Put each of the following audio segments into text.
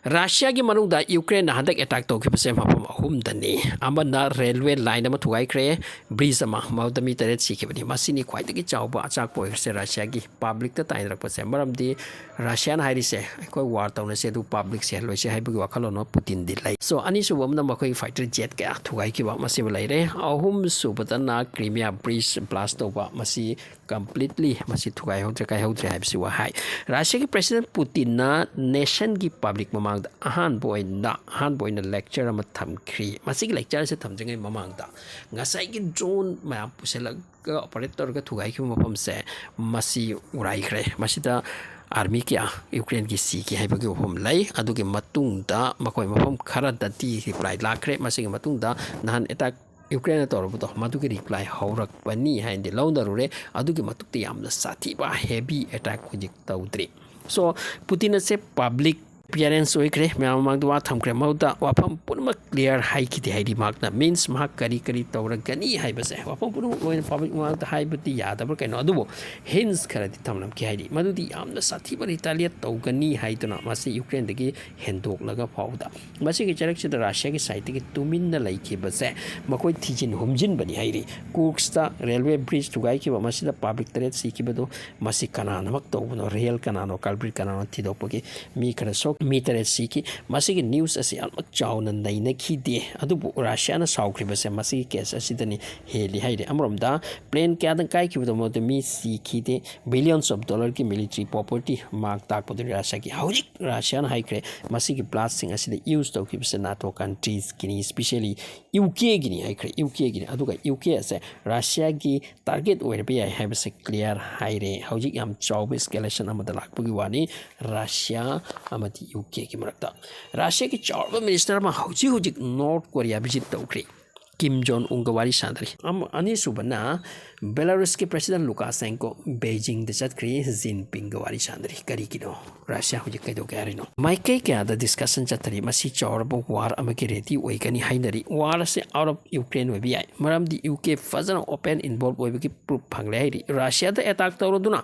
Russia की मनुदा Ukraine हंदक attack तौखिबसे मफम अहुमदनी अमना railway line अमा थुगाइख्रे bridge अमा मौदमी तरेत सिखिबनी मसिनी ख्वाइदगी चावबा अचाक पोइसे रशिया की पब्लिक ता ताइनरकपसे मरमदी रशियन हाइरिसे अखोय वार तौनसे दु पब्लिक से लोइसे हाइबगी वाखलोनो पुतिन दिलाई सो अनी सुबमना मखोय फाइटर जेट का थुगाइखिबा मसिब लाइरे अहुम सुबतना क्रीमिया ब्रिज ब्लास्ट तौबा मसि completely masi thugai hodre kai hodre haibsi wa hai Russia ki president Putin na nation ki public mamang da ahan boy na lecture ama thamkhri masi ki lecture se thamjingai mamang da ngasai ki drone ma puselag operator ka thugai ki mafam se masi urai khre masi da army kya Ukraine ki si ki haibagi hom lai adu ki matung da makoi mafam khara da ti reply lakre masi ki matung da nahan attack Ukraine तौरबदो मदुगी reply हौरकपनी हाइंदे लौदरुरे अदुगी मतुक्ते यामना साथीबा heavy attack हुजिक तौद्री सो पुतिन से public appearance oikre myamang dwa thamkre mauda wafam punma clear hai ki haidi makna means ma kari tawra gani hai base wafam punu loin public ma hai buti yada bar kaino adubo hints kharadi thamnam ki haidi madudi amna sathi bar italia tawgani hai tuna masi Ukraine dagi hendok laga fauda masi ki charak chida Russia ki site ki tumin na lai ki base makoi thijin humjin bani hairi Kurskta railway bridge tugai ki masi da public tret si ki bado masi kanana mak tawno real kanano culprit kanano thidopoki mi khara sok meter siki masigi news asi almak chawna naina khide adubu Russia na saukhribase masigi case asidani heli haide amromda plane kya dan kai kibudo mod mi sikhide billions of dollar ki military property mark tak podu Russia ki haurik Russia na haikre masigi blasting aside use to kibse NATO countries kini especially UK gini haikre UK gini aduga UK ase Russia ki target oirbe ai habase clear haire haujik yam chawbe escalation amada lakpugi wani Russia amati UK की मरक्ता राशिया की चार्ब minister में हौजिक North Korea visit तौख्री Kim Jong Un वारी सादरी अनी सुबना बेलारूस के प्रेसिडेंट लुकाशेंको बेजिंग दचत्ख्री जिनपिंग वारी सादरी करी किनो राशिया हौजिक कैदो गयारिनो माइकै क्या द डिस्कशन चतरी मसी चार्ब वार अमके रेडी ओइकनी हाइनरी वार से आउट ऑफ यूक्रेन वे बियाई मरमदी यूके फजन ओपन इन्वॉल्व ओइबकी प्रूफ फंगले हाइरी राशिया द अटैक तौरदुना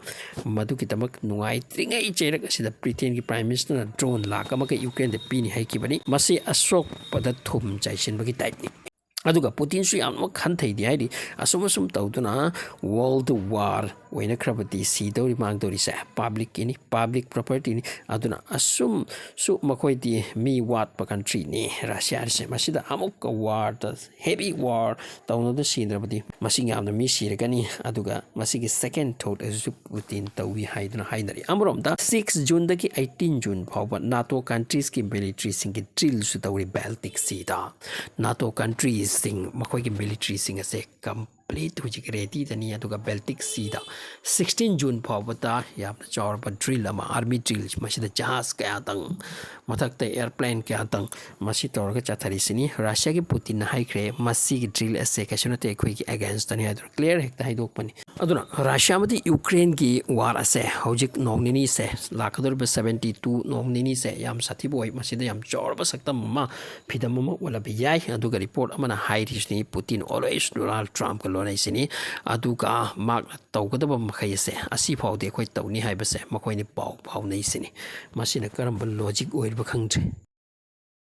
मधु की तमक नुंगाई त्रिंगै चेरक सिदा ब्रिटेन की प्राइम मिनिस्टर ड्रोन लाक अमके यूक्रेन दे पीनी हाइकिबनी मसी अशोक पद थुम चाइसिनबकी टाइपनी अदुगा पुतिन सु याम खन्थै दि हाइदि असुम तौदुना वर्ल्ड वार ओइना खरबति सी दौरि मांग दौरि से पब्लिक किनी पब्लिक प्रॉपर्टी नि अदुना असुम सु मखोइ दि मी वाट प कंट्री नि रशिया से मसिदा अमुक वार द हेवी वार तौनो द सीनरबति मसिंग याम द मी सिरगनी अदुगा मसिगी सेकंड थॉट असु पुतिन तौवी हाइदुना हाइनरि अमरोम द 6 जून दकि 18 जून फाउबा नाटो कंट्रीज की मिलिट्री सिंग की ड्रिल सु तौरि बाल्टिक सी दा नाटो कंट्रीज सिंग मखोइ की मिलिट्री सिंग असे complete हुजिक रेडी दनी अदुगा बाल्टिक सी दा 16 जून फाउबता याम चारब ड्रिल अमा आर्मी ड्रिल मसिदा जहाज कया तंग मथकते एयरप्लेन कया तंग मसि तौरगा चाथरिसिनी रशिया की पुतिन हाइख्रे मसि की ड्रिल असे कैसनते खोइ की अगेंस्ट तनी अदुर क्लियर हेक्ता हाइदोकपनी अदुना रशिया मति यूक्रेन की वार असे हौजिक नोंगनिनी से लाखदुर 72 नोंगनिनी से याम साथिबोय मसिदा याम चारब सक्तम मा फिदम मा वला बियाय अदुगा रिपोर्ट अमना हाइरिसनी पुतिन ऑलवेज डोनाल्ड ट्रम्प का लोनाइसिनी अदुगा माक तौगदब मखै से असि फाउदे खोइ तौनी हाइबसे मखोइनि पाउ फाउनैसिनी मसिना करम लॉजिक ओइरब खंगजे